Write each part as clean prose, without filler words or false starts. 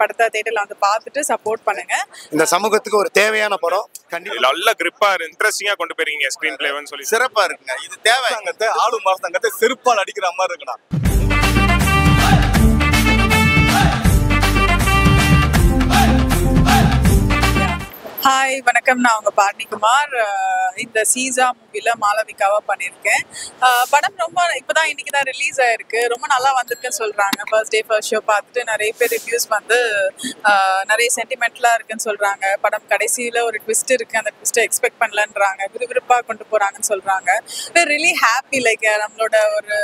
படத்தை தியேட்டர்ல வந்து பார்த்துட்டு சப்போர்ட் பண்ணுங்க. இந்த சமூகத்துக்கு ஒரு தேவையான படம். கண்டிப்பா நல்ல கிரிப்பா இன்ட்ரெஸ்டிங்கா கொண்டு போயிருக்கீங்க ஸ்கிரீன் பிளேன்னு சொல்லி சிறப்பா இருக்குங்க. இது தேவை. ஆளும் அரசாங்கத்தை செருப்பால் அடிக்கிற மாதிரி இருக்குண்ணா. ஹாய் வணக்கம், நான் உங்க பார்னிகுமார். இந்த சீசா மூவில மாளவிகாவா பண்ணியிருக்கேன். படம் ரொம்ப இப்போதான் இன்னைக்கு தான் ரிலீஸ் ஆயிருக்கு. ரொம்ப நல்லா வந்திருக்குன்னு சொல்றாங்க. ஃபர்ஸ்ட் டே ஃபர்ஸ்ட் ஷோ பார்த்துட்டு நிறைய பேர் ரிவ்யூஸ் வந்து நிறைய சென்டிமெண்ட்லாம் இருக்குன்னு சொல்றாங்க. படம் கடைசியில் ஒரு ட்விஸ்ட் இருக்கு, அந்த ட்விஸ்ட்டை எக்ஸ்பெக்ட் பண்ணலன்றாங்க. விறுவிறுப்பாக கொண்டு போறாங்கன்னு சொல்றாங்க. Really happy. லைக் நம்மளோட ஒரு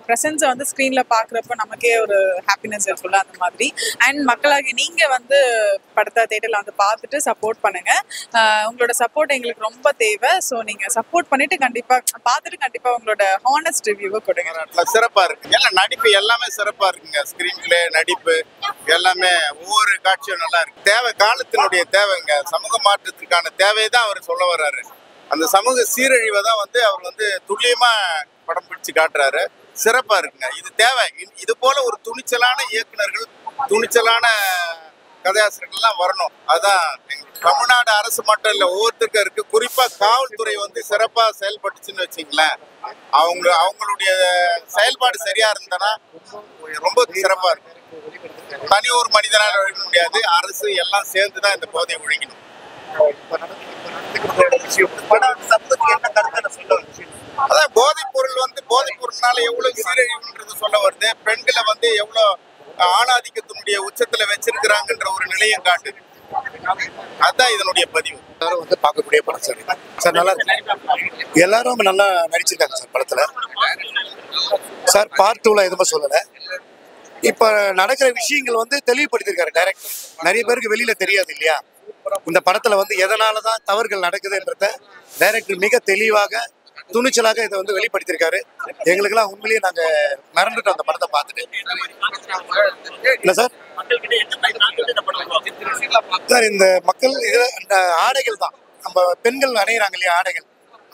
ப்ரெசன்ஸை வந்து ஸ்க்ரீனில் பார்க்குறப்ப நமக்கே ஒரு ஹாப்பினஸ் இருக்குல்ல, அந்த மாதிரி. அண்ட் மக்களாகி நீங்கள் வந்து படத்தை தியேட்டரில் வந்து பார்த்துட்டு சப்போர்ட் பண்ணுங்க. உங்களோட சப்போர்ட் எங்களுக்கு ரொம்ப தேவை. ஸோ நீங்க சப்போர்ட் பண்ணிட்டு கண்டிப்பா பார்த்துட்டு கண்டிப்பா உங்களோட ஹானஸ்ட் ரிவ்யூவை கொடுங்க. சிறப்பா இருக்கு. எல்லாம் நடிப்பு எல்லாமே சிறப்பா இருக்குங்க. ஸ்கிரீன் பிளே, நடிப்பு எல்லாமே ஒவ்வொரு காட்சியும் நல்லா இருக்கு. தேவை, காலத்தினுடைய தேவைங்க. சமூக மாற்றத்திற்கான தேவையை தான் அவர் சொல்ல வர்றாரு. அந்த சமூக சீரழிவை தான் வந்து அவர் வந்து துல்லியமா படம் பிடிச்சு காட்டுறாரு. சிறப்பா இருக்குங்க. இது தேவை. இது போல ஒரு துணிச்சலான இயக்குனர்கள், துணிச்சலான கதையாசிரியர்கள்லாம் வரணும். அதான் தமிழ்நாடு அரசு மட்டும் இல்லை, ஒவ்வொருத்தருக்கும் இருக்கு. குறிப்பா காவல்துறை வந்து சிறப்பா செயல்பட்டுச்சுன்னு வச்சுங்களேன். அவங்களுடைய செயல்பாடு சரியா இருந்தனா ரொம்ப சிறப்பா இருக்கும். தனி ஒரு மனிதனால் ஒழிக்க முடியாது. அரசு எல்லாம் சேர்ந்துதான் இந்த போதையை ஒழிக்கணும். அதான் போதைப் பொருள் வந்து போதைப் பொருள்னால எவ்வளவு சீரழிவுன்றது சொல்ல வருது. பெண்களை வந்து எவ்வளவு ஆணாதிக்கத்தினுடைய உச்சத்துல வச்சிருக்கிறாங்கன்ற ஒரு நிலையம் காட்டுது. அதான் இதனுடைய பதிவு. எல்லாரும் வந்து பார்க்கக்கூடிய படம் சார். சார் நல்லா இருக்கு. எல்லாரும் நல்லா நடிச்சிருக்காங்க சார் படத்துல. சார் பார்ட் 2ல எதுவுமே சொல்லலை. இப்ப நடக்கிற விஷயங்கள் வந்து தெளிவுபடுத்திருக்காரு டைரக்டர். நிறைய பேருக்கு வெளியில தெரியாது இல்லையா. இந்த படத்துல வந்து எதனாலதான் தவறுகள் நடக்குதுன்றத டைரக்டர் மிக தெளிவாக துணிச்சலாக இதை வந்து வெளிப்படுத்திருக்காரு. எங்களுக்கெல்லாம் உண்மையிலேயே நாங்க மறந்துட்டோம் அந்த படத்தை பார்த்துட்டு. இல்ல சார், சார் இந்த மக்கள் இதுல இந்த ஆடைகள் தான் நம்ம பெண்கள் அணியிறாங்க இல்லையா, ஆடைகள்.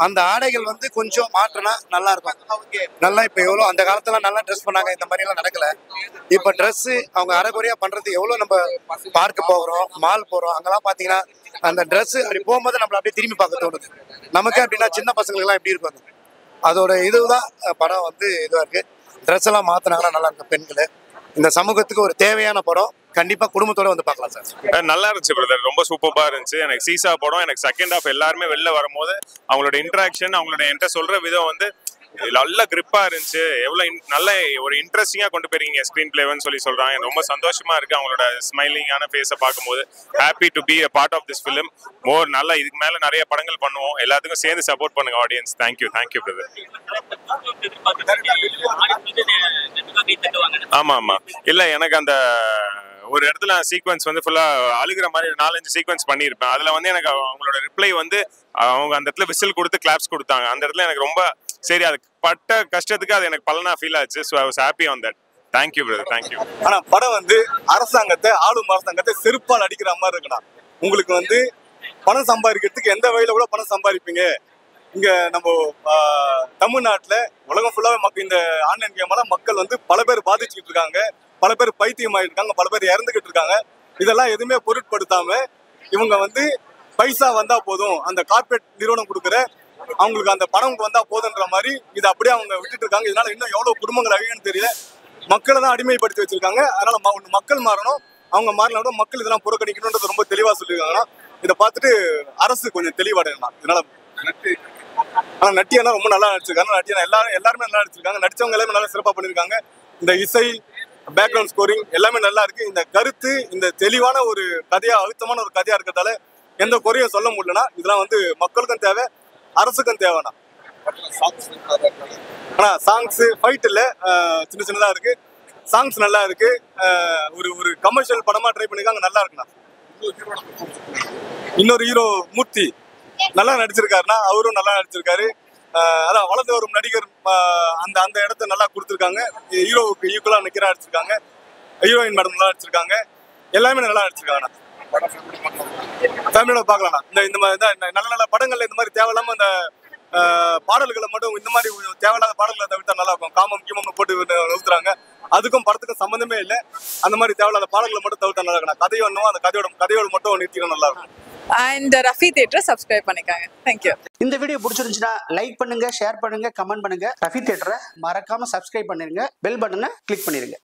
அந்த ஆடைகள் வந்து கொஞ்சம் மாற்றினா நல்லா இருக்கும். நல்லா இப்ப எவ்வளவு அந்த காலத்துல நல்லா ட்ரெஸ் பண்ணாங்க, இந்த மாதிரி எல்லாம் நடக்கல. இப்ப ட்ரெஸ் அவங்க அரைகுறையா பண்றது எவ்வளவு. நம்ம பார்க்க போகிறோம், மால் போறோம், அங்கெல்லாம் பாத்தீங்கன்னா அந்த ட்ரெஸ் அப்படி போகும்போது நம்மள அப்படியே திரும்பி பார்க்க தோணுது. நமக்கு அப்படின்னா சின்ன பசங்களுக்கு எல்லாம் எப்படி இருக்கும். அதோட இதுதான் படம் வந்து இதுவா இருக்கு. ட்ரெஸ் எல்லாம் மாத்தினாங்கன்னா நல்லா இருக்கும். பெண்கள் இந்த சமூகத்துக்கு ஒரு தேவையான படம். கண்டிப்பா குடும்பத்தோட வந்து பார்க்கலாம் சார். நல்லா இருந்துச்சு பிரதர், ரொம்ப சூப்பரா இருந்துச்சு. எனக்கு சீசா படம் எனக்கு செகண்ட் ஹாஃப் எல்லாருமே வெளில வரும்போது அவங்களோட இன்ட்ராக்ஷன், அவங்களோட என்கிட்ட சொல்ற விதம் வந்து நல்ல கிரிப்பா இருந்துச்சு. எவ்வளவு நல்ல ஒரு இன்ட்ரெஸ்டிங்கா கொண்டு போயிருக்கீங்க ஸ்கிரீன் பிளேன்னு சொல்லி சொல்றாங்க. ரொம்ப சந்தோஷமா இருக்கு அவங்களோட ஸ்மைலிங்கான ஃபேஸை பார்க்கும்போது. Happy to be a part of this film. More நல்லா இதுக்கு மேல நிறைய படங்கள் பண்ணுவோம். எல்லாத்துக்கும் சேர்ந்து சப்போர்ட் பண்ணுங்க ஆடியன்ஸ். Thank you brother. ஆமா ஆமா இல்ல, எனக்கு அந்த ஒரு இடத்துல சீக்வன்ஸ் வந்து ஃபுல்லா அழுகிற மாதிரி 4-5 சீக்வன்ஸ் பண்ணியிருப்பேன். அதுல வந்து எனக்கு அவங்களோட ரிப்ளை வந்து அவங்க அந்த இடத்துல விசில் கொடுத்து கிளாப்ஸ் கொடுத்தாங்க. அந்த இடத்துல எனக்கு ரொம்ப சரி, அது பட்ட கஷ்டத்துக்கு அது எனக்கு பலனா ஃபீல் ஆச்சு. So I was happy on that. Thank you brother, thank you. ஆனா படம் வந்து அரசாங்கத்தை, ஆளும் அரசாங்கத்தை செருப்பால் அடிக்கிற மாதிரி இருக்குண்ணா. உங்களுக்கு வந்து பணம் சம்பாதிக்கிறதுக்கு எந்த வகையில கூட பணம் சம்பாதிப்பீங்க. இங்க நம்ம தமிழ்நாட்டுல உலகம் ஃபுல்லாவே இந்த ஆன்லைன் கேமால மக்கள் வந்து பல பேர் பாதிச்சுக்கிட்டு இருக்காங்க, பல பேர் பைத்தியமாயிட்டு இருக்காங்க, பல பேர் இறந்துகிட்டு இருக்காங்க. இதெல்லாம் எதுவுமே பொருட்படுத்தாம இவங்க வந்து பைசா வந்தா போதும், அந்த கார்பரேட் நிறுவனம் கொடுக்குற அவங்களுக்கு அந்த பணம் வந்தா போதுன்ற மாதிரி இதை அப்படியே அவங்க விட்டுட்டு இருக்காங்க. இதனால இன்னும் எவ்வளவு குடும்பங்கள் அழியுன்னு தெரியல. மக்களை தான் அடிமைப்படுத்தி வச்சிருக்காங்க. அதனால மக்கள் மாறணும். அவங்க மாறினோட மக்கள் இதெல்லாம் புறக்கணிக்கணும்ன்றது ரொம்ப தெளிவா சொல்லியிருக்காங்கன்னா இதை பார்த்துட்டு அரசு கொஞ்சம் தெளிவடையலாம். இதனால ஆனா நட்டியானா ரொம்ப நல்லா நடிச்சிருக்காங்க. நட்டியானா எல்லாருமே நல்லா நடிச்சிருக்காங்க. நடிச்சவங்க எல்லாமே நல்லா சிறப்பா பண்ணிருக்காங்க. இந்த இசை, பேக்ரவுண்ட் ஸ்கோரிங் எல்லாமே நல்லா இருக்கு. இந்த கருத்து, இந்த தெளிவான ஒரு கதையா, அழுத்தமான ஒரு கதையா இருக்கிறதால எந்த குறையும் சொல்ல முடியலன்னா இதெல்லாம் வந்து மக்களுக்கும் தேவை, அரசுக்கும் தேவைண்ணா. ஆனா சாங்ஸ் ஃபைட் இல்ல, சின்ன சின்னதா இருக்கு. சாங்ஸ் நல்லா இருக்கு. ஒரு கமர்ஷியல் படமா ட்ரை பண்ணிருக்காங்க, நல்லா இருக்குண்ணா. இன்னொரு ஹீரோ மூர்த்தி நல்லா நடிச்சிருக்காருன்னா, அவரும் நல்லா நடிச்சிருக்காரு. அதான் வளர்ந்து வரும் நடிகர் அந்த இடத்த நல்லா கொடுத்துருக்காங்க. ஹீரோவுக்கு ஈக்குவலா நிக்கிறா நடிச்சிருக்காங்க. ஹீரோயின் மேடம் நல்லா நடிச்சிருக்காங்க. எல்லாமே நல்லா நடிச்சிருக்காங்கண்ணா. ஃபேமிலியோட பார்க்கலாம்ண்ணா. இந்த மாதிரி தான் நல்ல நல்ல படங்கள்ல இந்த மாதிரி தேவையில்லாம இந்த பாடல்களை மட்டும் இந்த மாதிரி தேவையில்லாத பாடல்களை தவிர்த்தா நல்லா இருக்கும். காமம் கீமம்னு போட்டு நிறுத்துறாங்க. அதுக்கும் படத்துக்கும் சம்மந்தமே இல்லை. அந்த மாதிரி தேவையில்லாத பாடல்களை மட்டும் தவிர்த்தா நல்லா இருக்கணும். கதையை ஒன்றும் அந்த கதையோட மட்டும் நிறுத்தினா நல்லா இருக்கும். அண்ட் ரஃபி தியேட்டரை சப்ஸ்கிரைப் பண்ணிக்காங்க. தேங்க்யூ. இந்த வீடியோ பிடிச்சிருந்துச்சுன்னா லைக் பண்ணுங்க, ஷேர் பண்ணுங்க, கமெண்ட் பண்ணுங்க. ரஃபி தியேட்டரை மறக்காம சப்ஸ்கிரைப் பண்ணிருங்க, பெல் பட்டனை கிளிக் பண்ணிருங்க.